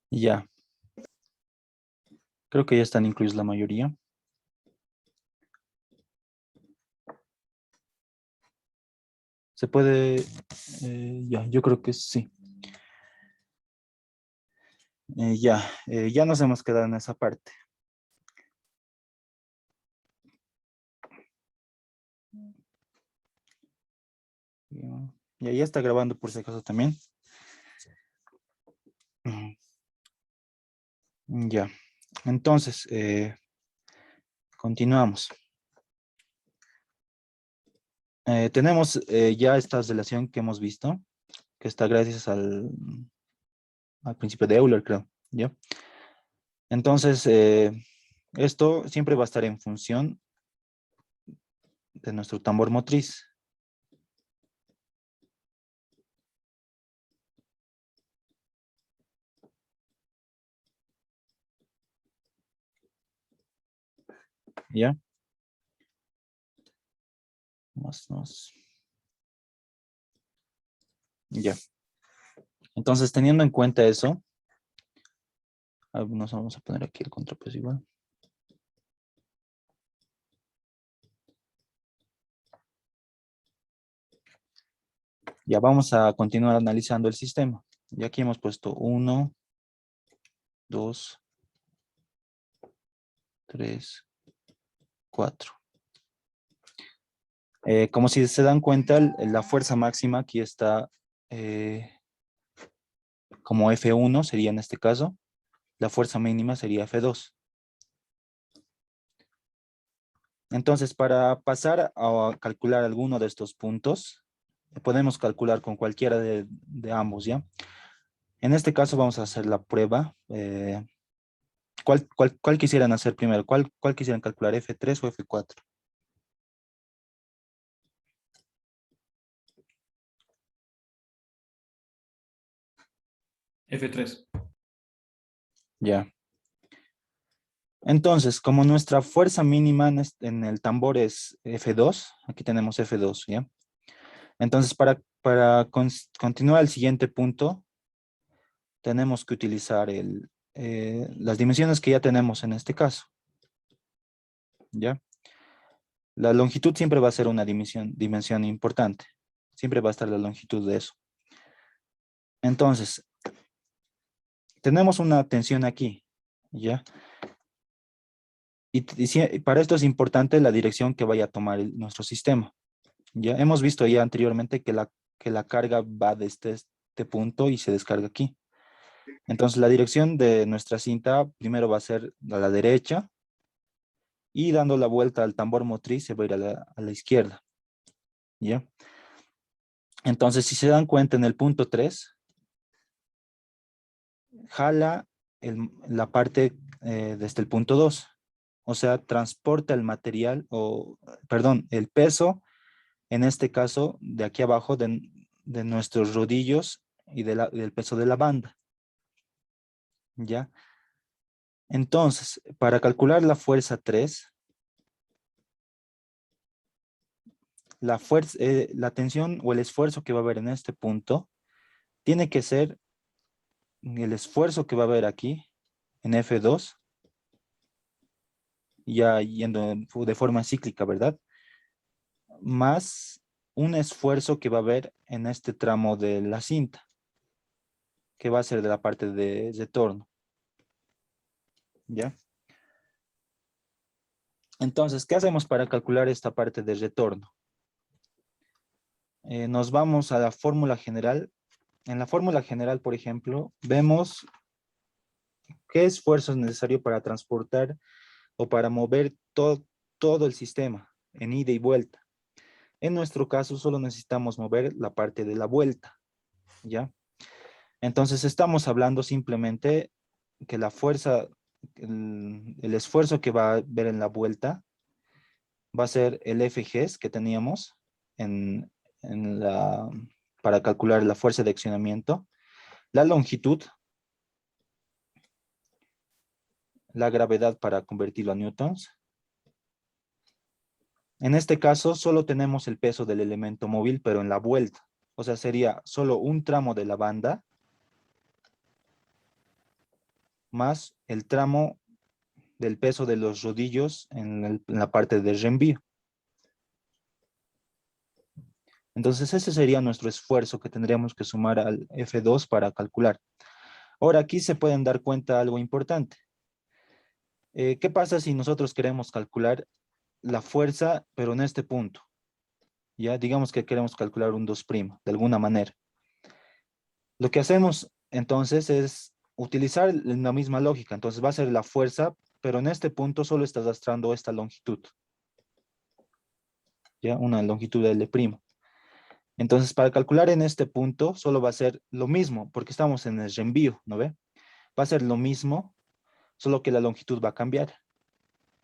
Ya, creo que ya están incluidos la mayoría. Se puede, ya, yo creo que sí. Ya nos hemos quedado en esa parte. Ya está grabando por si acaso también. Ya, entonces, continuamos. Tenemos ya esta relación que hemos visto, que está gracias al principio de Euler, creo. ¿Ya? Entonces, esto siempre va a estar en función de nuestro tambor motriz. ¿Ya? Ya. Entonces, teniendo en cuenta eso, nos vamos a poner aquí el contrapeso igual. Ya vamos a continuar analizando el sistema. Y aquí hemos puesto 1, 2, 3, 4. Como si se dan cuenta, la fuerza máxima aquí está como F1, sería en este caso. La fuerza mínima sería F2. Entonces, para pasar a calcular alguno de estos puntos, podemos calcular con cualquiera de ambos, ¿ya? En este caso vamos a hacer la prueba. ¿Cuál quisieran hacer primero? ¿Cuál quisieran calcular? ¿F3 o F4? F3. Ya. Entonces, como nuestra fuerza mínima en el tambor es F2, aquí tenemos F2, ¿ya? Entonces, para continuar al siguiente punto, tenemos que utilizar las dimensiones que ya tenemos en este caso, ¿ya? La longitud siempre va a ser una dimensión importante. Siempre va a estar la longitud de eso. Entonces, tenemos una tensión aquí, ¿ya? Y para esto es importante la dirección que vaya a tomar nuestro sistema. Ya hemos visto ya anteriormente que la carga va desde este punto y se descarga aquí. Entonces, la dirección de nuestra cinta primero va a ser a la derecha y dando la vuelta al tambor motriz se va a ir a la izquierda. ¿Ya? Entonces, si se dan cuenta en el punto 3, jala la parte desde el punto 2. O sea, transporta el material, perdón, el peso, en este caso, de aquí abajo, de nuestros rodillos y del peso de la banda. ¿Ya? Entonces, para calcular la fuerza 3, la tensión o el esfuerzo que va a haber en este punto tiene que ser el esfuerzo que va a haber aquí en F2, ya yendo de forma cíclica, ¿verdad? Más un esfuerzo que va a haber en este tramo de la cinta, que va a ser de la parte de retorno. ¿Ya? Entonces, ¿qué hacemos para calcular esta parte de retorno? Nos vamos a la fórmula general. En la fórmula general, por ejemplo, vemos qué esfuerzo es necesario para transportar o para mover todo el sistema en ida y vuelta. En nuestro caso, solo necesitamos mover la parte de la vuelta, ¿ya? Entonces, estamos hablando simplemente que la fuerza, el esfuerzo que va a haber en la vuelta va a ser el FG que teníamos, para calcular la fuerza de accionamiento, la longitud, la gravedad para convertirlo a newtons. En este caso, solo tenemos el peso del elemento móvil, pero en la vuelta. O sea, sería solo un tramo de la banda más el tramo del peso de los rodillos en la parte de reenvío. Entonces, ese sería nuestro esfuerzo que tendríamos que sumar al F2 para calcular. Ahora, aquí se pueden dar cuenta de algo importante. ¿Qué pasa si nosotros queremos calcular la fuerza, pero en este punto? Ya, digamos que queremos calcular un 2', de alguna manera. Lo que hacemos entonces es utilizar la misma lógica. Entonces va a ser la fuerza, pero en este punto solo está arrastrando esta longitud. Ya, una longitud de L'. Entonces, para calcular en este punto, solo va a ser lo mismo, porque estamos en el reenvío, ¿no ve? Va a ser lo mismo, solo que la longitud va a cambiar,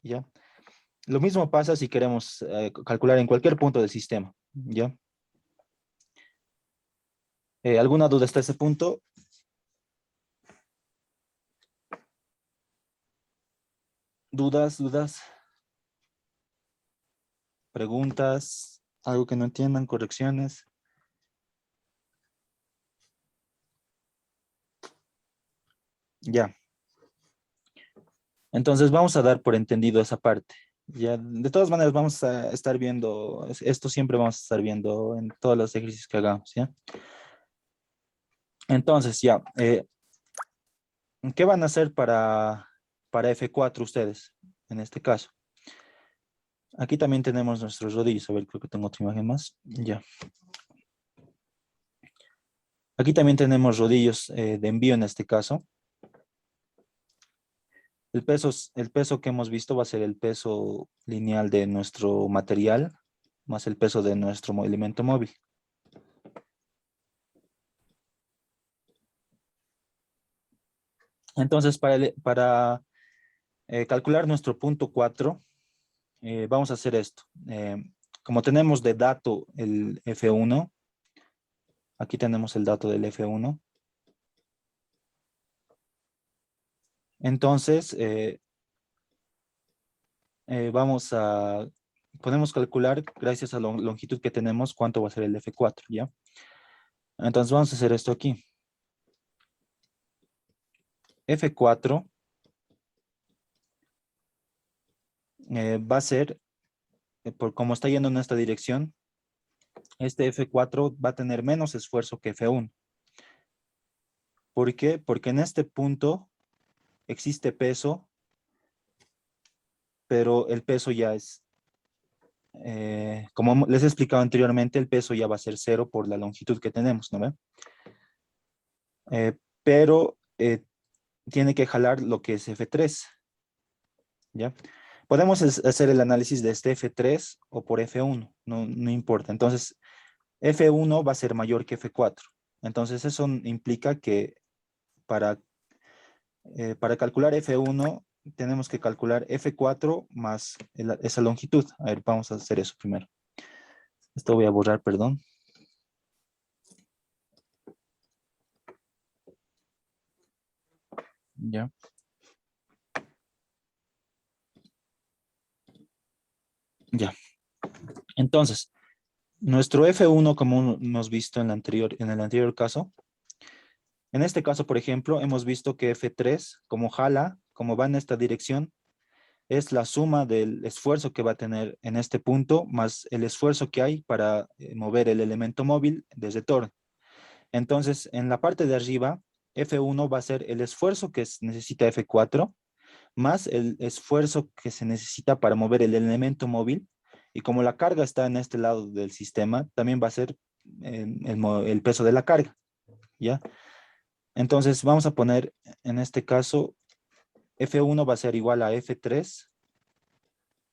¿ya? Lo mismo pasa si queremos calcular en cualquier punto del sistema, ¿ya? ¿Alguna duda hasta ese punto? ¿Dudas? ¿Preguntas? ¿Algo que no entiendan? ¿Correcciones? Ya. Entonces vamos a dar por entendido esa parte. Ya, de todas maneras vamos a estar viendo, esto siempre vamos a estar viendo en todos los ejercicios que hagamos, ¿ya? Entonces, ya, ¿qué van a hacer para F4 ustedes, en este caso? Aquí también tenemos nuestros rodillos. A ver, creo que tengo otra imagen más. Ya. Aquí también tenemos rodillos de envío en este caso. El peso que hemos visto va a ser el peso lineal de nuestro material más el peso de nuestro elemento móvil. Entonces, para calcular nuestro punto 4, vamos a hacer esto. Como tenemos de dato el F1, aquí tenemos el dato del F1. Entonces, podemos calcular, gracias a la longitud que tenemos, cuánto va a ser el F4, ¿ya? Entonces vamos a hacer esto aquí. F4 va a ser, por como está yendo en esta dirección, este F4 va a tener menos esfuerzo que F1. ¿Por qué? Porque en este punto existe peso, pero el peso ya es, como les he explicado anteriormente, el peso ya va a ser 0 por la longitud que tenemos, ¿no ve? Pero tiene que jalar lo que es F3, ¿ya? Podemos hacer el análisis de este F3 o por F1, no importa. Entonces, F1 va a ser mayor que F4. Entonces, eso implica que para calcular F1 tenemos que calcular F4 más esa longitud. A ver, vamos a hacer eso primero. Esto voy a borrar, perdón. Ya. Ya. Entonces, nuestro F1, como hemos visto en el anterior caso, en este caso, por ejemplo, hemos visto que F3, como jala, como va en esta dirección, es la suma del esfuerzo que va a tener en este punto, más el esfuerzo que hay para mover el elemento móvil desde retorno. Entonces, en la parte de arriba, F1 va a ser el esfuerzo que necesita F4, más el esfuerzo que se necesita para mover el elemento móvil. Y como la carga está en este lado del sistema, también va a ser el peso de la carga, ¿ya? Entonces, vamos a poner, en este caso, F1 va a ser igual a F3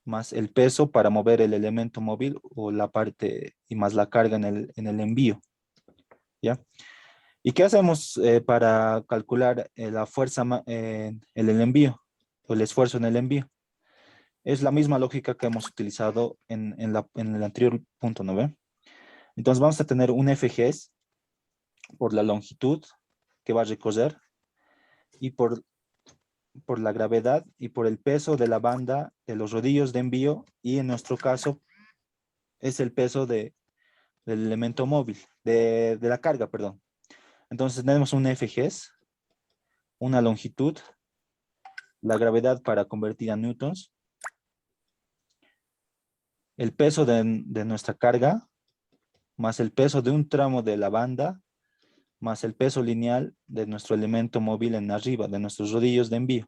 más el peso para mover el elemento móvil o la parte y más la carga en el envío, ¿ya? ¿Y qué hacemos para calcular la fuerza en el envío o el esfuerzo en el envío? Es la misma lógica que hemos utilizado en el anterior punto, ¿no ve? Entonces vamos a tener un FGs por la longitud que va a recorrer y por la gravedad y por el peso de la banda de los rodillos de envío, y en nuestro caso es el peso del elemento móvil, de la carga, perdón. Entonces tenemos un FGs, una longitud, la gravedad para convertir a newtons, el peso de nuestra carga, más el peso de un tramo de la banda, más el peso lineal de nuestro elemento móvil en arriba, de nuestros rodillos de envío.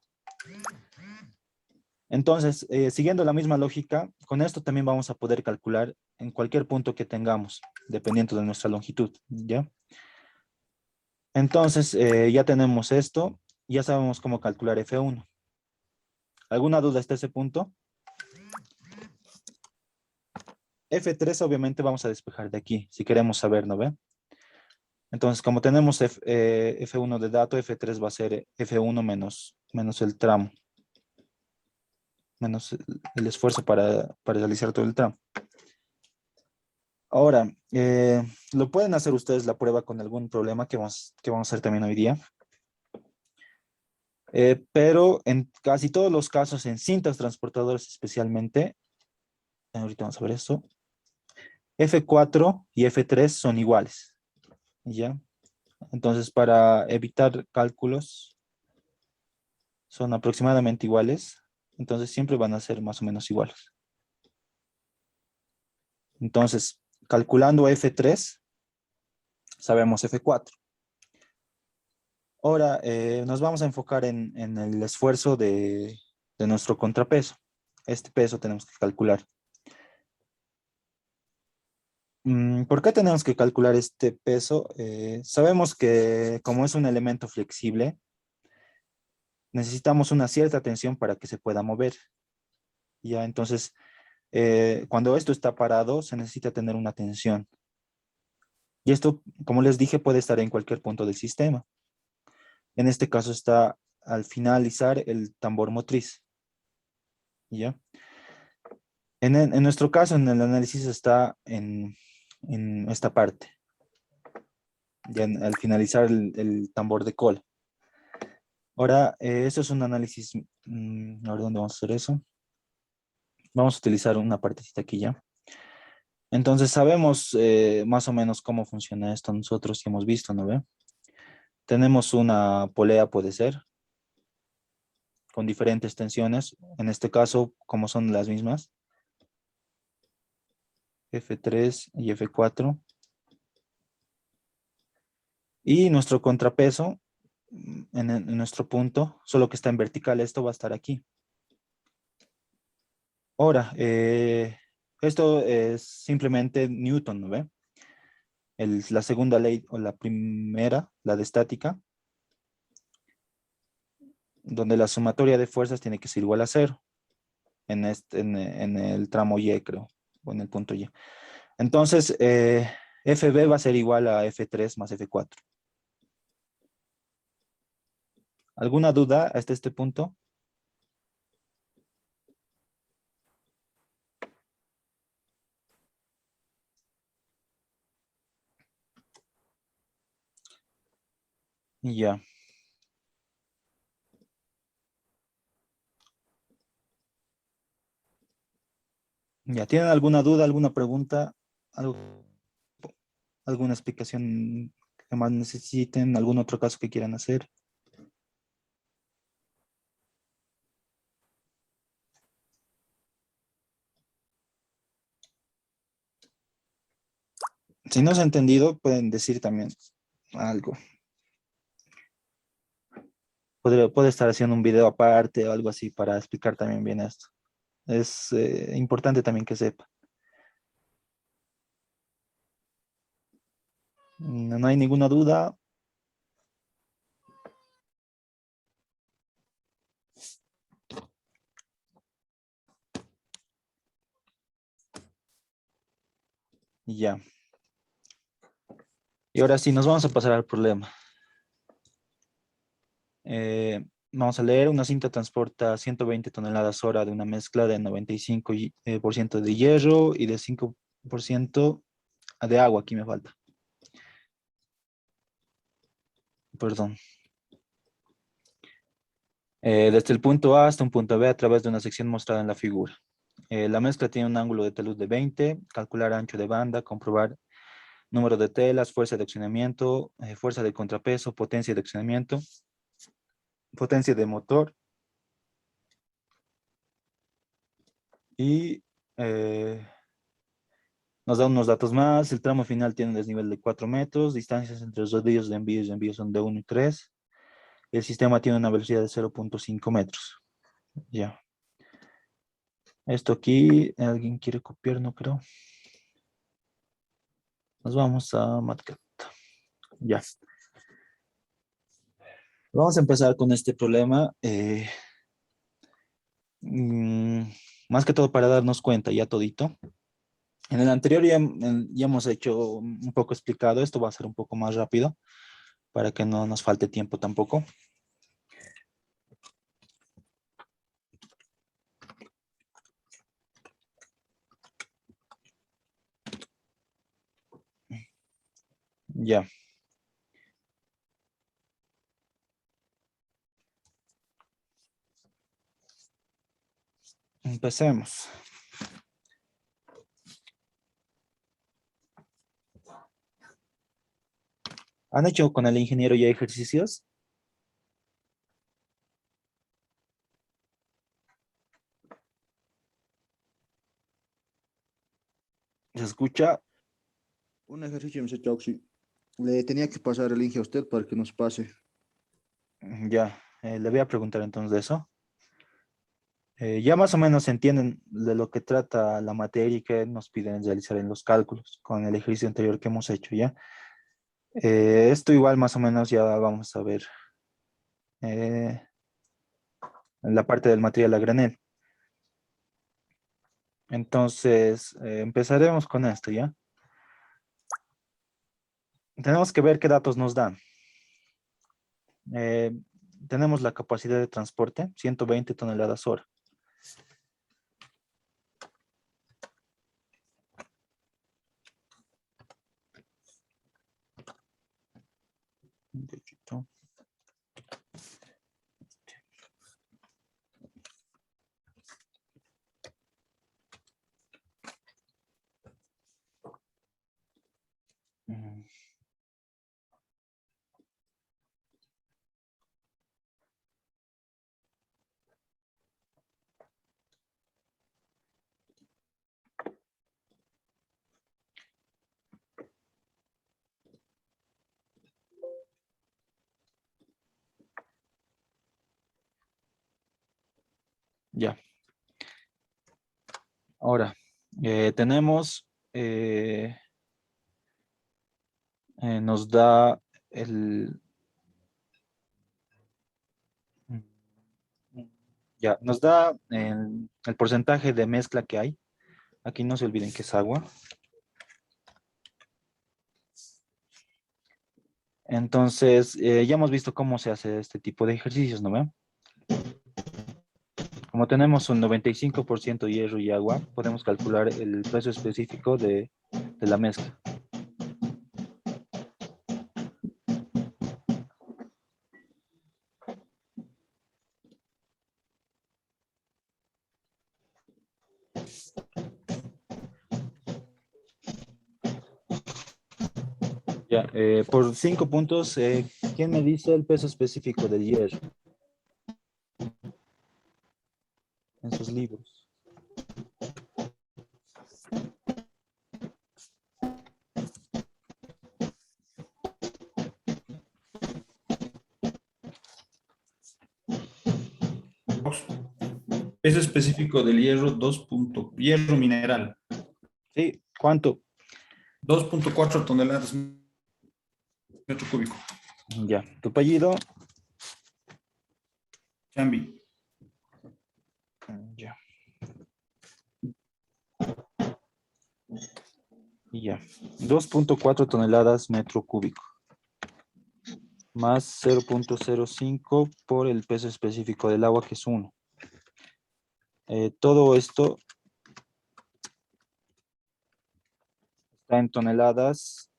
Entonces, siguiendo la misma lógica, con esto también vamos a poder calcular en cualquier punto que tengamos, dependiendo de nuestra longitud, ¿ya? Entonces, ya tenemos esto, ya sabemos cómo calcular F1. ¿Alguna duda hasta ese punto? F3 obviamente vamos a despejar de aquí, si queremos saber, ¿no ve? Entonces, como tenemos F1 de dato, F3 va a ser F1 menos el tramo, menos el esfuerzo para realizar todo el tramo. Ahora, lo pueden hacer ustedes la prueba con algún problema que vamos a hacer también hoy día. Pero en casi todos los casos, en cintas transportadoras especialmente, ahorita vamos a ver esto, F4 y F3 son iguales, ¿ya? Entonces, para evitar cálculos, son aproximadamente iguales. Entonces, siempre van a ser más o menos iguales. Entonces, calculando F3, sabemos F4. Ahora, nos vamos a enfocar en el esfuerzo de nuestro contrapeso. Este peso tenemos que calcular. ¿Por qué tenemos que calcular este peso? Sabemos que como es un elemento flexible, necesitamos una cierta tensión para que se pueda mover. Ya, entonces, cuando esto está parado, se necesita tener una tensión. Y esto, como les dije, puede estar en cualquier punto del sistema. En este caso está al finalizar el tambor motriz. ¿Ya? En nuestro caso, en el análisis está en esta parte. Ya al finalizar el tambor de cola. Ahora, esto es un análisis. A ver dónde vamos a hacer eso. Vamos a utilizar una partecita aquí ya. Entonces sabemos más o menos cómo funciona esto. Nosotros sí hemos visto, ¿no ve? Tenemos una polea, puede ser, con diferentes tensiones. En este caso, como son las mismas, F3 y F4. Y nuestro contrapeso, en nuestro punto, solo que está en vertical, esto va a estar aquí. Ahora, esto es simplemente Newton, ¿no ve? La segunda ley, o la primera, la de estática, donde la sumatoria de fuerzas tiene que ser igual a cero, en el tramo Y, creo, o en el punto Y. Entonces, FB va a ser igual a F3 más F4. ¿Alguna duda hasta este punto? Ya. Ya, ¿tienen alguna duda, alguna pregunta? ¿Alguna explicación que más necesiten? ¿Algún otro caso que quieran hacer? Si no se ha entendido, pueden decir también algo. Puede estar haciendo un video aparte o algo así para explicar también bien esto. Es importante también que sepa. No hay ninguna duda. Ya. Y ahora sí, nos vamos a pasar al problema. Vamos a leer, una cinta transporta 120 toneladas hora de una mezcla de 95% de hierro y de 5% de agua, aquí me falta. Perdón. Desde el punto A hasta un punto B a través de una sección mostrada en la figura. La mezcla tiene un ángulo de talud de 20, calcular ancho de banda, comprobar número de telas, fuerza de accionamiento, fuerza de contrapeso, potencia de accionamiento, potencia de motor y nos da unos datos más. El tramo final tiene un desnivel de 4 metros, distancias entre los rodillos de envío son de 1 y 3. El sistema tiene una velocidad de 0.5 metros. Ya. Esto aquí, ¿alguien quiere copiar? No creo. Nos vamos a Matcat. Ya. Vamos a empezar con este problema. Mm, Más que todo para darnos cuenta ya todito. En el anterior ya hemos hecho un poco explicado. Esto va a ser un poco más rápido para que no nos falte tiempo tampoco. Ya. Empecemos. ¿Han hecho con el ingeniero ya ejercicios? ¿Se escucha? Un ejercicio, Mr. Choksi. Le tenía que pasar el link a usted para que nos pase. Ya. Le voy a preguntar entonces de eso. Ya más o menos entienden de lo que trata la materia y qué nos piden realizar en los cálculos con el ejercicio anterior que hemos hecho, ¿ya? Esto igual más o menos ya vamos a ver en la parte del material a granel. Entonces, empezaremos con esto, ¿ya? Tenemos que ver qué datos nos dan. Eh, Tenemos la capacidad de transporte, 120 toneladas hora. Mm, Ya. Ahora, tenemos, nos da el, ya, nos da el porcentaje de mezcla que hay. Aquí no se olviden que es agua. Entonces, ya hemos visto cómo se hace este tipo de ejercicios, ¿no ven? Como tenemos un 95% hierro y agua, podemos calcular el peso específico de la mezcla. Ya, por 5 puntos, ¿quién me dice el peso específico del hierro en sus libros? Peso específico del hierro, hierro mineral, Sí, ¿cuánto? 2.4 toneladas metro cúbico. Ya, tu apellido. Chambi. Ya. Ya. 2.4 toneladas metro cúbico. Más 0.05 por el peso específico del agua, que es 1. Todo esto está en toneladas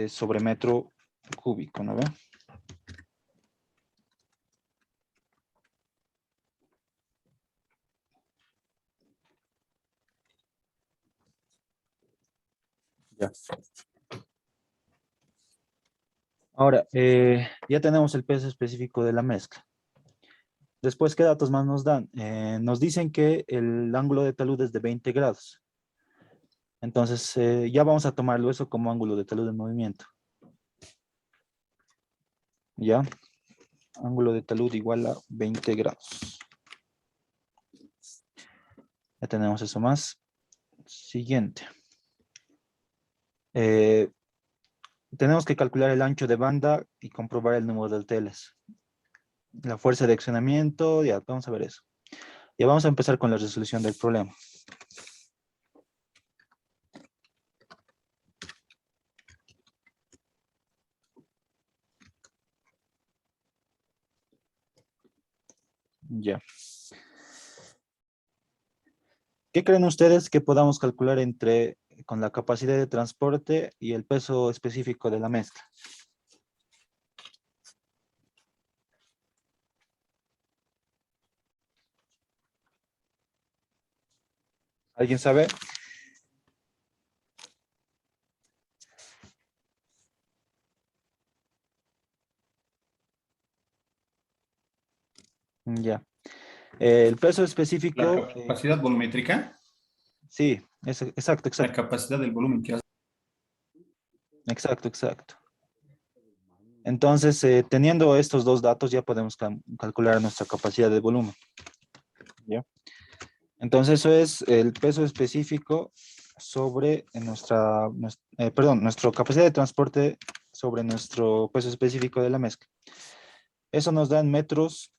sobre metro cúbico, ¿no ve? Ya. Ahora, ya tenemos el peso específico de la mezcla. Después, ¿qué datos más nos dan? Nos dicen que el ángulo de talud es de 20 grados. Entonces, ya vamos a tomarlo eso como ángulo de talud de movimiento. ¿Ya? Ángulo de talud igual a 20 grados. Ya tenemos eso más. Siguiente. Tenemos que calcular el ancho de banda y comprobar el número de teles. La fuerza de accionamiento, ya vamos a ver eso. Ya vamos a empezar con la resolución del problema. Ya. ¿Qué creen ustedes que podamos calcular con la capacidad de transporte y el peso específico de la mezcla? ¿Alguien sabe? Ya. El peso La específico, capacidad volumétrica, sí, exacto, la exacto, capacidad del volumen que hace. exacto, exacto. Entonces, teniendo estos dos datos, ya podemos calcular nuestra capacidad de volumen. ¿Ya? Entonces, eso es el peso específico sobre nuestra capacidad de transporte sobre nuestro peso específico de la mezcla. Eso nos da en metros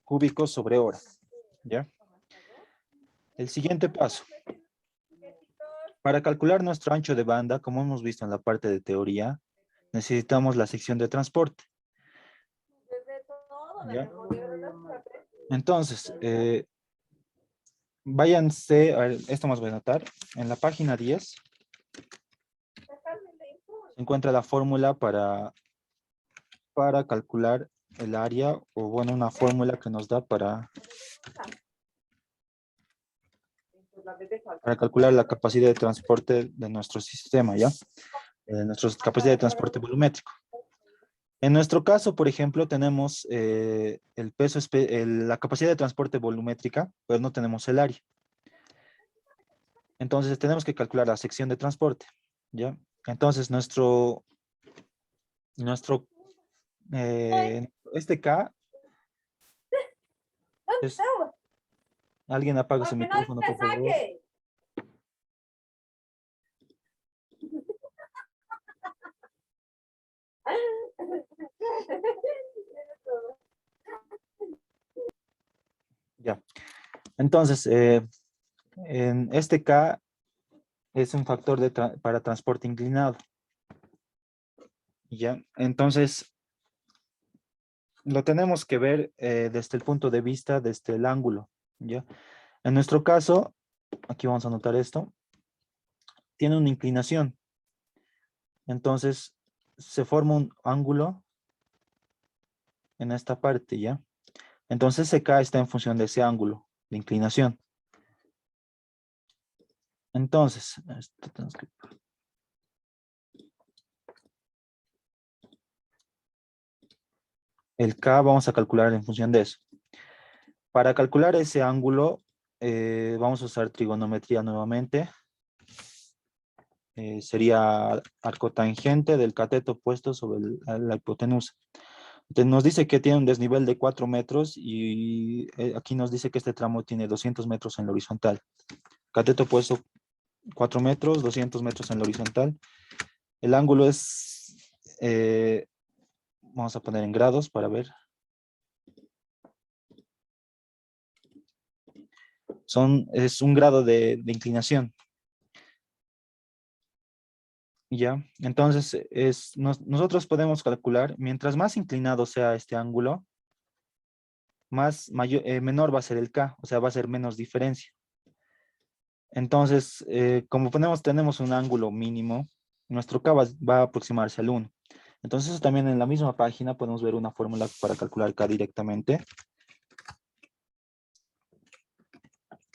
cúbicos sobre hora. ¿Ya? El siguiente paso. Para calcular nuestro ancho de banda, como hemos visto en la parte de teoría, necesitamos la sección de transporte. ¿Ya? Entonces, váyanse, a ver, esto más voy a anotar, en la página 10 se encuentra la fórmula para calcular el área, o bueno, una fórmula que nos da para calcular la capacidad de transporte de nuestro sistema, ¿ya? De nuestra capacidad de transporte volumétrico. En nuestro caso, por ejemplo, tenemos la capacidad de transporte volumétrica, pero no tenemos el área. Entonces, tenemos que calcular la sección de transporte, ¿ya? Entonces, este K es... Alguien apaga ese micrófono, por favor. Ya. Entonces, en este K es un factor para transporte inclinado. Ya. Entonces, lo tenemos que ver desde el punto de vista, desde el ángulo. ¿Ya? En nuestro caso, aquí vamos a anotar esto, tiene una inclinación. Entonces, se forma un ángulo en esta parte, ¿ya? Entonces, CK está en función de ese ángulo de inclinación. Entonces, esto tenemos que... El K vamos a calcular en función de eso. Para calcular ese ángulo, vamos a usar trigonometría nuevamente. Sería arco tangente del cateto puesto sobre la hipotenusa. Entonces nos dice que tiene un desnivel de 4 metros y aquí nos dice que este tramo tiene 200 metros en la horizontal. Cateto puesto 4 metros, 200 metros en la horizontal. El ángulo es, vamos a poner en grados para ver. Es un grado de inclinación. Ya, entonces nosotros podemos calcular, mientras más inclinado sea este ángulo, menor va a ser el K, o sea, va a ser menos diferencia. Entonces, como tenemos un ángulo mínimo, nuestro K va a aproximarse al 1. Entonces, eso también en la misma página podemos ver una fórmula para calcular K directamente,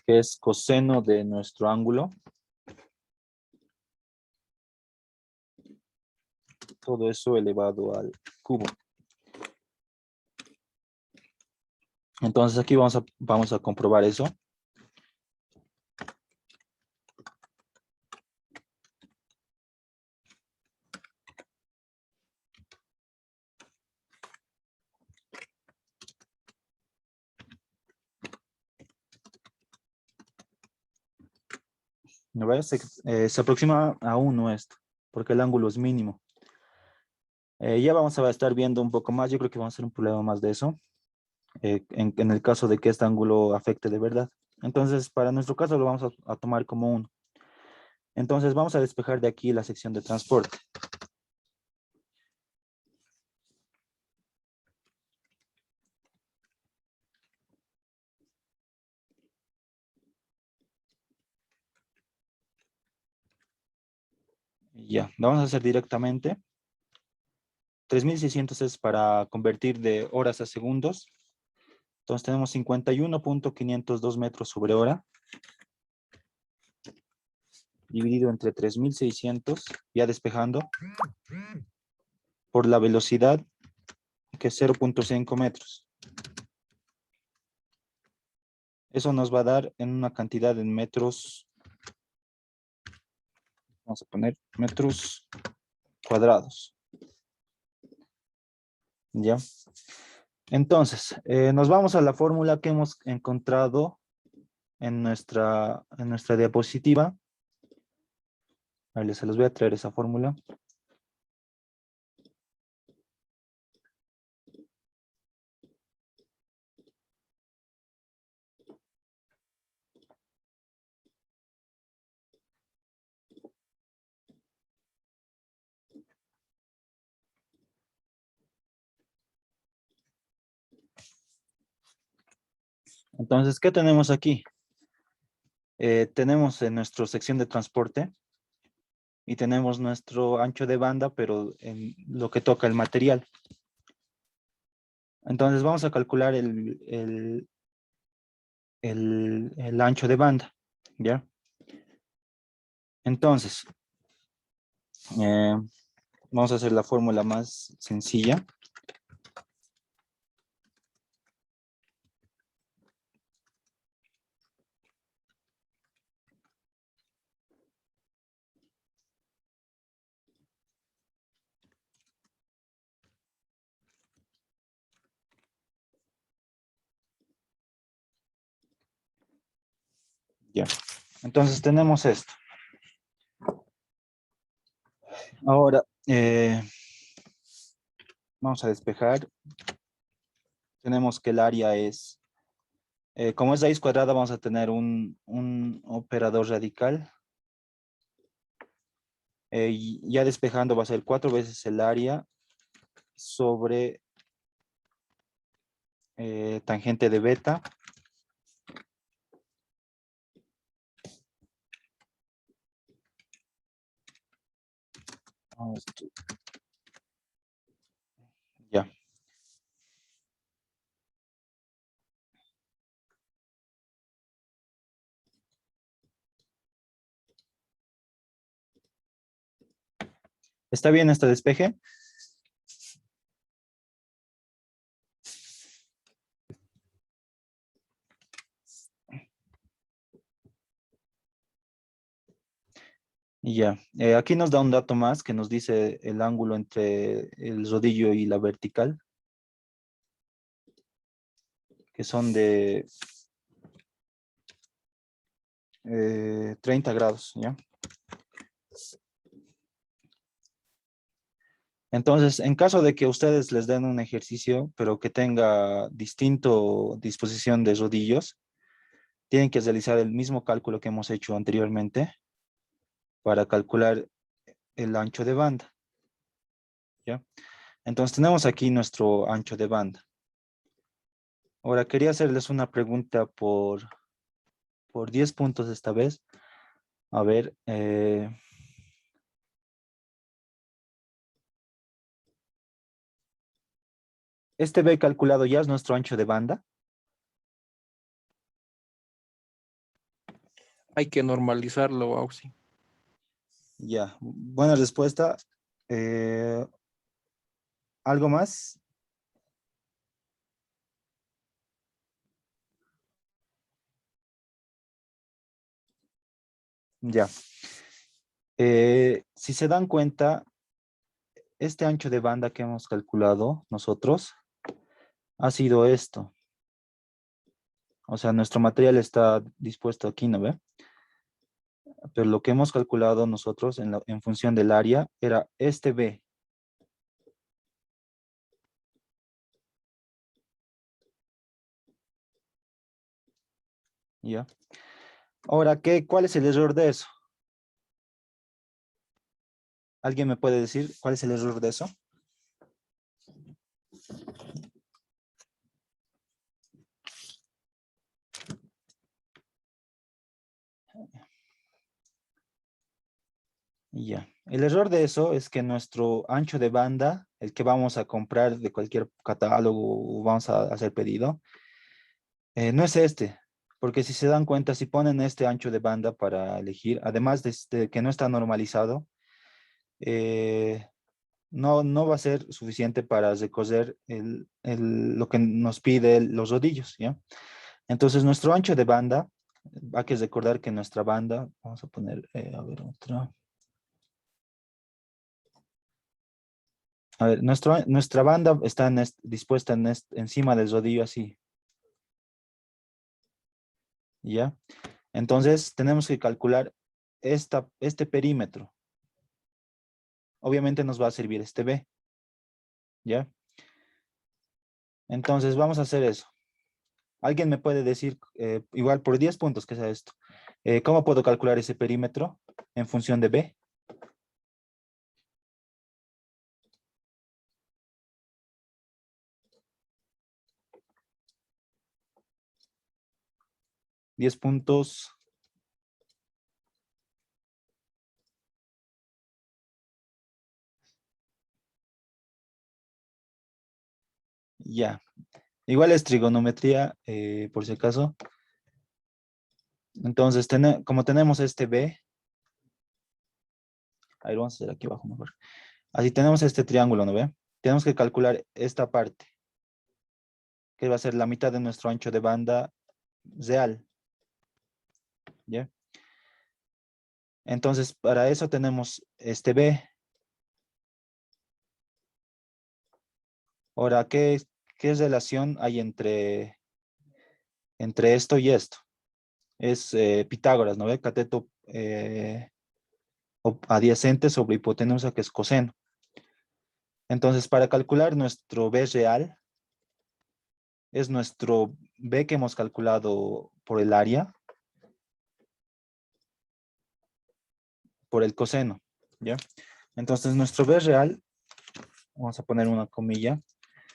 que es coseno de nuestro ángulo. Todo eso elevado al cubo. Entonces, aquí vamos a comprobar eso. ¿No ves? Se aproxima a 1 esto, porque el ángulo es mínimo. Ya vamos a estar viendo un poco más. Yo creo que vamos a hacer un problema más de eso. En el caso de que este ángulo afecte de verdad. Entonces, para nuestro caso lo vamos a tomar como 1. Entonces, vamos a despejar de aquí la sección de transporte. Ya, lo vamos a hacer directamente. 3600 es para convertir de horas a segundos. Entonces tenemos 51.502 metros sobre hora. Dividido entre 3600, ya despejando, por la velocidad, que es 0.5 metros. Eso nos va a dar en una cantidad en metros, vamos a poner metros cuadrados. ¿Ya? Entonces, nos vamos a la fórmula que hemos encontrado en nuestra diapositiva. Vale, se los voy a traer esa fórmula. Entonces, ¿qué tenemos aquí? Tenemos en nuestra sección de transporte y tenemos nuestro ancho de banda, pero en lo que toca el material. Entonces vamos a calcular el ancho de banda, ¿ya? Entonces, vamos a hacer la fórmula más sencilla. Ya. Entonces tenemos esto. Ahora, vamos a despejar. Tenemos que el área es, como es raíz cuadrada, vamos a tener un operador radical. Y ya despejando va a ser 4 veces el área sobre tangente de beta. Ya. ¿Está bien este despeje? Y ya. Aquí nos da un dato más que nos dice el ángulo entre el rodillo y la vertical, que son de 30 grados, ¿ya? Entonces, en caso de que ustedes les den un ejercicio, pero que tenga distinto disposición de rodillos, tienen que realizar el mismo cálculo que hemos hecho anteriormente para calcular el ancho de banda, ¿ya? Entonces, tenemos aquí nuestro ancho de banda. Ahora, quería hacerles una pregunta por 10 puntos esta vez. A ver, este B calculado ya es nuestro ancho de banda. Hay que normalizarlo, Auxi. Ya, buena respuesta. Eh, ¿Algo más? Ya. Si se dan cuenta, este ancho de banda que hemos calculado nosotros ha sido esto. O sea, nuestro material está dispuesto aquí, ¿no ve? Pero lo que hemos calculado nosotros en función del área era este B. ¿Ya? Ahora, ¿cuál es el error de eso? ¿Alguien me puede decir cuál es el error de eso? Ya. El error de eso es que nuestro ancho de banda, el que vamos a comprar de cualquier catálogo o vamos a hacer pedido, no es este. Porque si se dan cuenta, si ponen este ancho de banda para elegir, además de que no está normalizado, eh, no va a ser suficiente para recoger lo que nos pide los rodillos, ¿ya? Entonces, nuestro ancho de banda, hay que recordar que nuestra banda, vamos a poner, a ver, otra. A ver, nuestra banda está dispuesta encima del rodillo así, ¿ya? Entonces, tenemos que calcular este perímetro. Obviamente nos va a servir este B, ¿ya? Entonces, vamos a hacer eso. ¿Alguien me puede decir, igual por 10 puntos que sea esto, cómo puedo calcular ese perímetro en función de B? ¿10 puntos? Ya. Igual es trigonometría, por si acaso. Entonces, como tenemos este B, ahí vamos a hacer aquí abajo mejor. Así tenemos este triángulo, ¿no ve? Tenemos que calcular esta parte, que va a ser la mitad de nuestro ancho de banda real. ¿Ya? Entonces, para eso tenemos este B. Ahora, ¿qué relación hay entre esto y esto? Es Pitágoras, ¿no ve? Cateto adyacente sobre hipotenusa, que es coseno. Entonces, para calcular nuestro B real, es nuestro B que hemos calculado por el área, por el coseno, ¿ya? Entonces, nuestro B real, vamos a poner una comilla,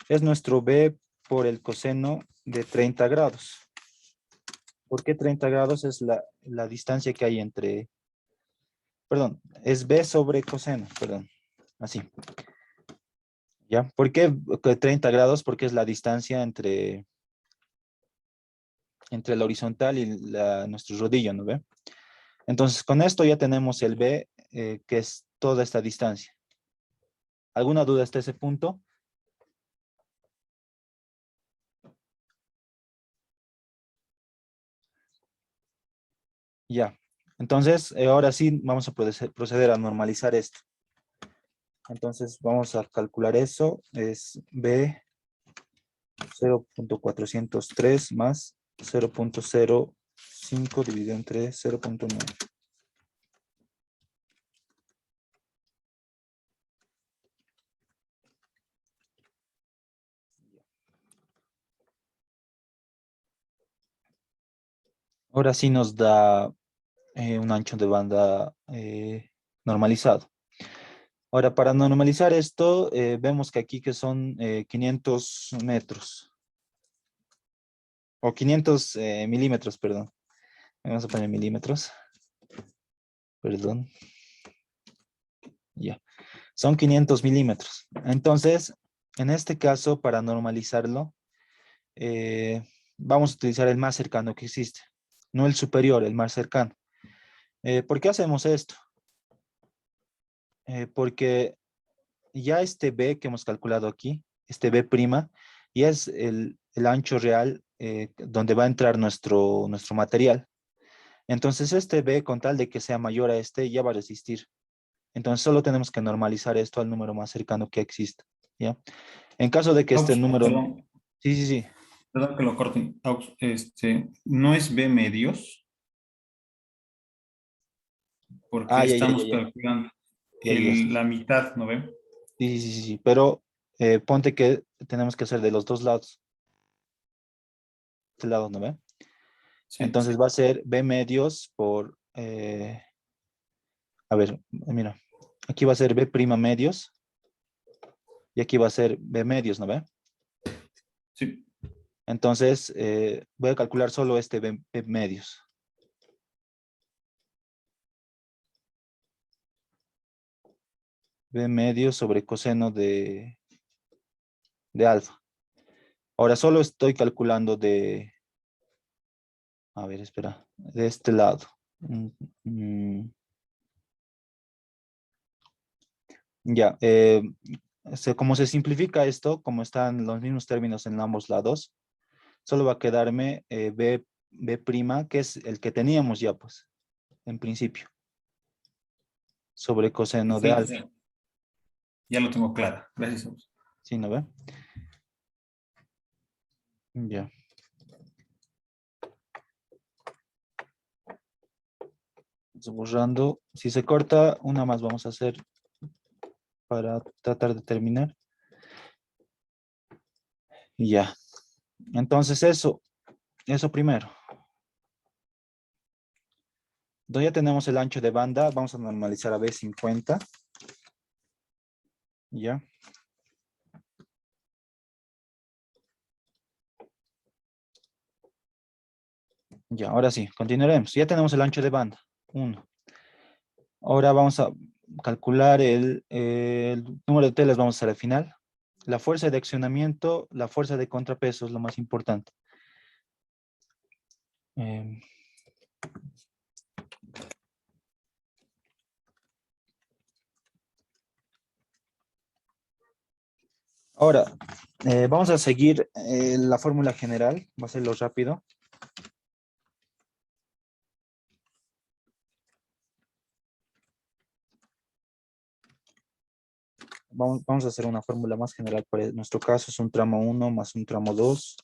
es nuestro B por el coseno de 30 grados. ¿Por qué 30 grados? Es la distancia que hay entre, perdón, es B sobre coseno, perdón, así. ¿Ya? ¿Por qué 30 grados? Porque es la distancia entre la horizontal y nuestro rodillo, ¿no ve? Entonces, con esto ya tenemos el B, que es toda esta distancia. ¿Alguna duda hasta ese punto? Ya. Entonces, ahora sí vamos a proceder a normalizar esto. Entonces, vamos a calcular eso. Es B 0.403 más 0.05 dividido entre 0.9. Ahora sí nos da un ancho de banda normalizado. Ahora, para normalizar esto, vemos que aquí que son 500 metros. O 500 milímetros, perdón. Vamos a poner milímetros. Perdón. Ya. Son 500 milímetros. Entonces, en este caso, para normalizarlo, vamos a utilizar el más cercano que existe. No el superior, el más cercano. ¿Por qué hacemos esto? Porque ya este B que hemos calculado aquí, este B', y es el ancho real donde va a entrar nuestro material. Entonces este B, con tal de que sea mayor a este, ya va a resistir. Entonces solo tenemos que normalizar esto al número más cercano que exista, ¿ya? En caso de que este Aux, número... perdón, Sí, sí, sí. perdón que lo corte. Aux, no es B medios, porque Ya, ya, ya, estamos ya. calculando Ya, ya. Sí, la mitad, ¿no ven? sí, sí, sí. Pero ponte que tenemos que hacer de los dos lados. Este lado, ¿no ve? Sí, Entonces va a ser B medios por... a ver, mira. Aquí va a ser B' medios. Y aquí va a ser B medios, ¿no ve? sí. Entonces, voy a calcular solo este B medios. B medios sobre coseno de alfa. Ahora solo estoy calculando de... A ver, espera. De este lado. Ya. Como se simplifica esto, como están los mismos términos en ambos lados, solo va a quedarme B', que es el que teníamos ya, pues, en principio, sobre coseno de Perfecto. alfa. Ya lo tengo claro. Gracias, Aux. ¿Sí, no ve? Ya. Entonces, borrando. Si se corta, una más vamos a hacer para tratar de terminar. Y ya. Entonces eso primero. Entonces ya tenemos el ancho de banda. Vamos a normalizar a B50. Ya. Ya, ahora sí, continuaremos. Ya tenemos el ancho de banda. 1. Ahora vamos a calcular el número de telas, vamos a hacer al final. La fuerza de accionamiento, la fuerza de contrapeso es lo más importante. Ahora, vamos a seguir la fórmula general, va a ser lo rápido. Vamos a hacer una fórmula más general para nuestro caso, es un tramo 1 más un tramo 2.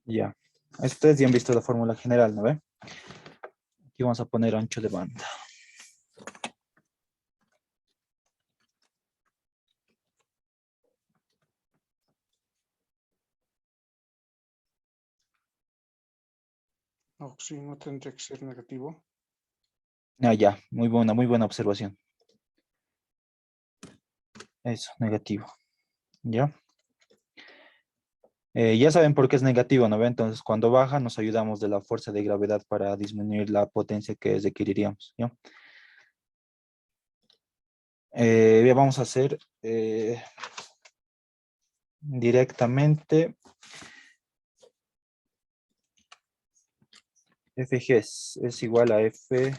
Ya, ustedes ya han visto la fórmula general, ¿no ve? Aquí vamos a poner ancho de banda. Sí, no tendría que ser negativo. Ya, muy buena observación. Eso, negativo. ¿Ya? Ya saben por qué es negativo, ¿no ve? Entonces, cuando baja, nos ayudamos de la fuerza de gravedad para disminuir la potencia que requeriríamos, ¿ya? Ya vamos a hacer directamente FG es igual a F